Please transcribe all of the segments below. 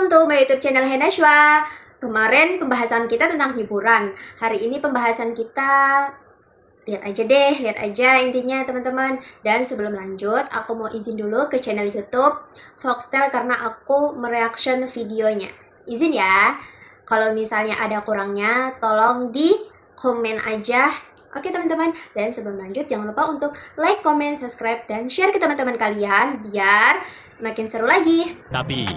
Welcome to my YouTube channel Henashwa. Kemarin pembahasan kita tentang hiburan. Hari ini pembahasan kita lihat aja intinya teman-teman. Dan sebelum lanjut, aku mau izin dulu ke channel YouTube Foxtel karena aku mereaction videonya. Izin ya. Kalau misalnya ada kurangnya, tolong di komen aja. Oke teman-teman, dan sebelum lanjut jangan lupa untuk like, comment, subscribe, dan share ke teman-teman kalian biar makin seru lagi. Tapi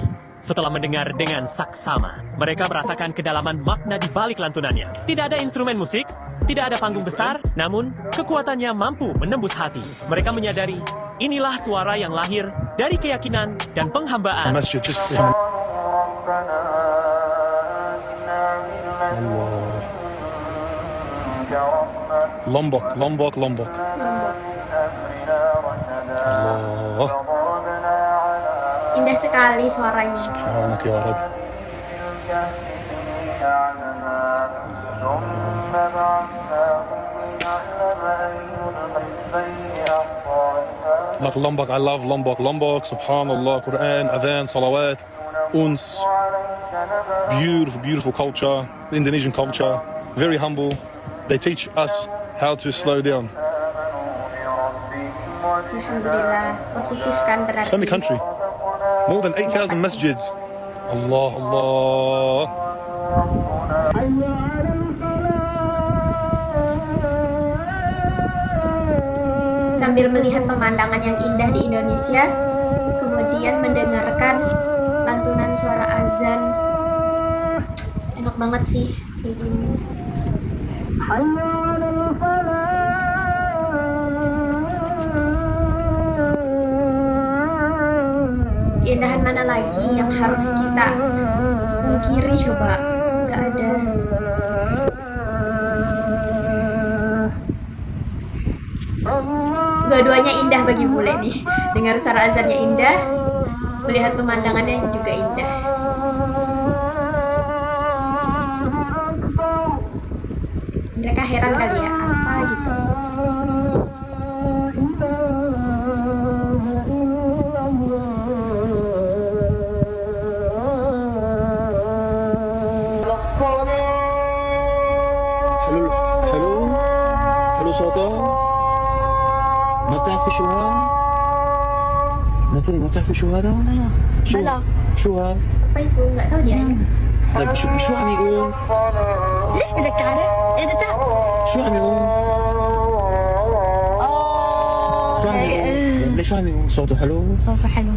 setelah mendengar dengan saksama, mereka merasakan kedalaman makna di balik lantunannya. Tidak ada instrumen musik, tidak ada panggung besar, namun kekuatannya mampu menembus hati. Mereka menyadari inilah suara yang lahir dari keyakinan dan penghambaan. Lombok. Allah. Indah sekali suaranya. Subhanak ya Rabb. Like Lombok, I love Lombok, subhanallah, Quran, adhan, salawat, uns, beautiful culture, Indonesian culture, very humble. They teach us how to slow down. Alhamdulillah, positif kan berarti. Islamic country. More than 8,000 masjids. Allah. Sambil melihat pemandangan yang indah di Indonesia, kemudian mendengarkan lantunan suara azan. Enak banget sih kayak gini. Keindahan mana lagi yang harus kita mungkiri coba? Nggak ada. Dua-duanya indah bagi bule nih. Dengar suara azannya indah, melihat pemandangannya juga indah. Mereka heran kali ya, apa gitu. حلو صوته. ما بتعرفي شو هذا؟ ناتالي ما بتعرفي شو هذا؟ Bala. شو هذا؟ Apa itu? Nggak tahu dia. طيب شو عم يقول؟ ليش بدك تعرف؟ إذا تعرف شو عم يقول؟ شو عم يقول؟ ليش شو عم يقول؟ صوته حلو؟ صوته حلو.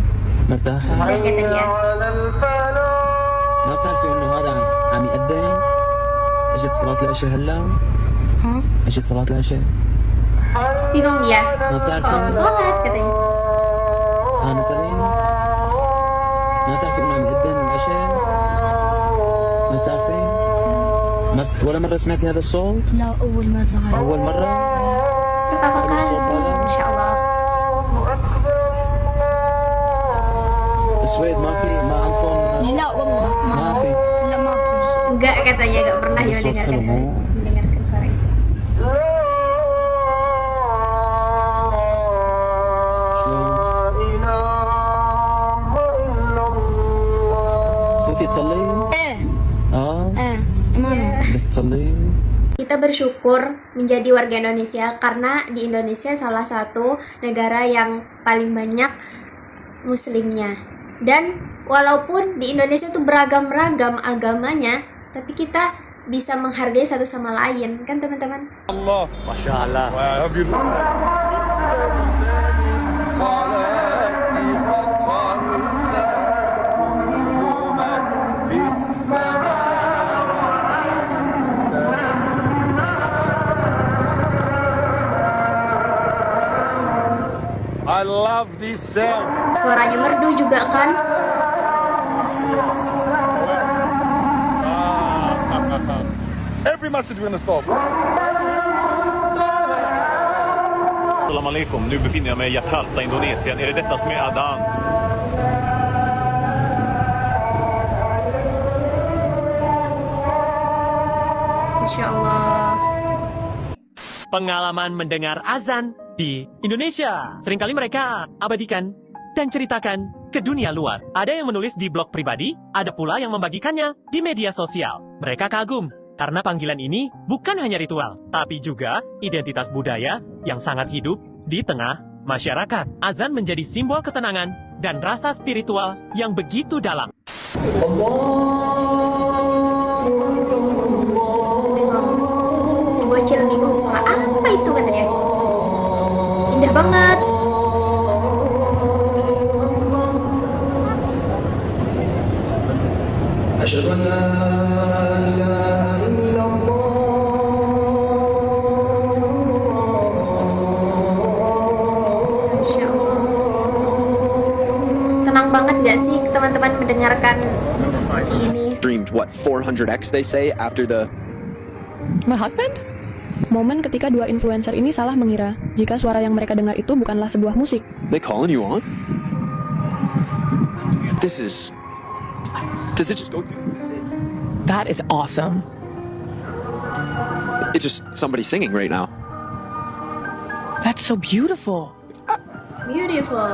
مرتاحة؟ Indah kata dia. ما بتعرفي انه هذا عم يأذن؟ اجت صلاة العشاء هلا؟ ها؟ اجت صلاة العشاء؟ Bingung dia. ما بتعرفي؟ Kalau sholat katanya. ناتالي؟ ما بتعرفي انه عم يأذن العشاء؟ ما بتعرفي؟ ولا مرة سمعتي هذا الصوت؟ لا أول مرة هاي. أول مرة؟ Pertama kali. Masya Allah. السويد ما عندكم؟ لا والله ما في. لا ما في. Enggak katanya, enggak pernah dia Ada suara mendengarkan suara itu. بدك تصلي؟ إيه اه إيه إمامي. بدك تصلي؟ Kita bersyukur menjadi warga Indonesia karena di Indonesia salah satu negara yang paling banyak muslimnya. Dan walaupun di Indonesia tuh beragam-ragam agamanya, tapi kita bisa menghargai satu sama lain, kan teman-teman? الله ما شاء الله. I love this sound. Suaranya merdu juga kan? Every masjid we're gonna stop. Assalamualaikum, nu befinner jag mig i Jakarta, Indonesien. Är det detta som är adhan? Masya Allah. Pengalaman mendengar azan di Indonesia. Seringkali mereka abadikan dan ceritakan ke dunia luar. Ada yang menulis di blog pribadi, ada pula yang membagikannya di media sosial. Mereka kagum karena panggilan ini bukan hanya ritual, tapi juga identitas budaya yang sangat hidup di tengah masyarakat. Azan menjadi simbol ketenangan dan rasa spiritual yang begitu dalam. Bingung. Si bocil bingung suara apa itu katanya. Indah banget. Masya Allah. Tenang banget gak sih teman-teman mendengarkan seperti ini? Streamed what 400x they say after the My husband? Momen ketika dua influencer ini salah mengira jika suara yang mereka dengar itu bukanlah sebuah musik. they calling you on? This is. Does it just go through? That is awesome. It's just somebody singing right now. That's so beautiful. Beautiful.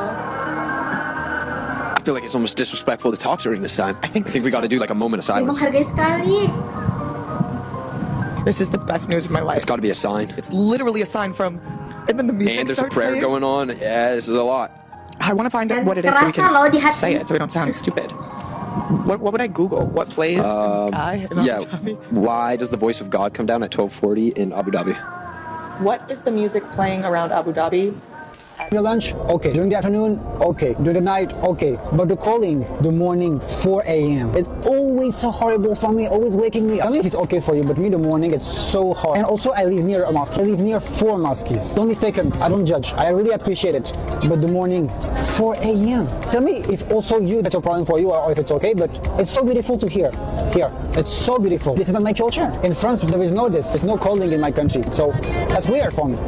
I feel like it's almost disrespectful to talk during this time. I think we got to do like a moment of Dia silence. menghargai sekali. This is the best news of my life. It's got to be a sign. It's literally a sign from. And then the music And there's a starts prayer playing. going on. Yeah, this is a lot. I want to find out Dan what it is so we terasa loh di can hati. say it so we don't sound stupid. What would I Google? What plays in the sky? in Yeah. Abu Dhabi? Why does the voice of God come down at 12:40 in Abu Dhabi? What is the music playing around Abu Dhabi? During the lunch, okay. During the afternoon, okay. During the night, okay. But the calling, the morning, 4 a.m. It's always so horrible for me, always waking me up. I don't know if it's okay for you, but me, the morning, it's so hard. And also, I live near a mosque. I live near 4 mosques. Don't mistaken, I don't judge. I really appreciate it. But the morning, 4 a.m. Tell me if also you, that's a problem for you, or if it's okay, but it's so beautiful to hear. Here, it's so beautiful. This is not my culture. In France, there is no this. There's no calling in my country. So, that's weird for me.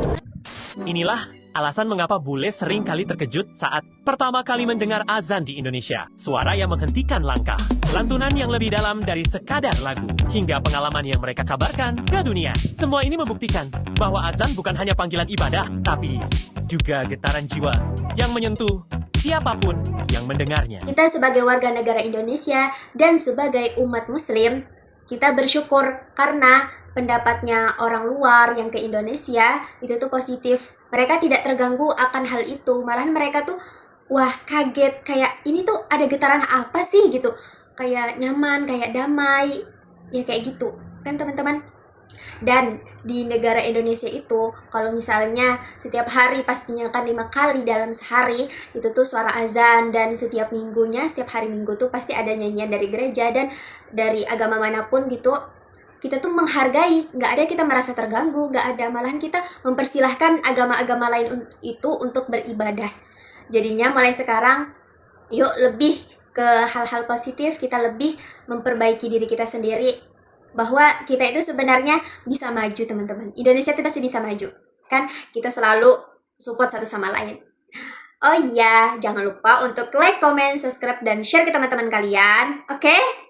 Inilah alasan mengapa bule sering kali terkejut saat pertama kali mendengar azan di Indonesia. Suara yang menghentikan langkah, lantunan yang lebih dalam dari sekadar lagu, hingga pengalaman yang mereka kabarkan ke dunia. Semua ini membuktikan bahwa azan bukan hanya panggilan ibadah, tapi juga getaran jiwa yang menyentuh siapapun yang mendengarnya. Kita sebagai warga negara Indonesia dan sebagai umat muslim, kita bersyukur karena pendapatnya orang luar yang ke Indonesia itu tuh positif. Mereka tidak terganggu akan hal itu. Malahan mereka tuh wah kaget, kayak ini tuh ada getaran apa sih gitu. Kayak nyaman, kayak damai. Ya kayak gitu. Kan teman-teman? Dan di negara Indonesia itu kalau misalnya setiap hari pastinya kan 5 kali dalam sehari itu tuh suara azan, dan setiap minggunya, setiap hari minggu tuh pasti ada nyanyian dari gereja dan dari agama manapun gitu. Kita tuh menghargai, nggak ada kita merasa terganggu, nggak ada, malahan kita mempersilahkan agama-agama lain itu untuk beribadah. Jadinya mulai sekarang, yuk lebih ke hal-hal positif, kita lebih memperbaiki diri kita sendiri, bahwa kita itu sebenarnya bisa maju teman-teman. Indonesia itu pasti bisa maju, kan kita selalu support satu sama lain. Oh iya, jangan lupa untuk like, comment, subscribe, dan share ke teman-teman kalian, oke?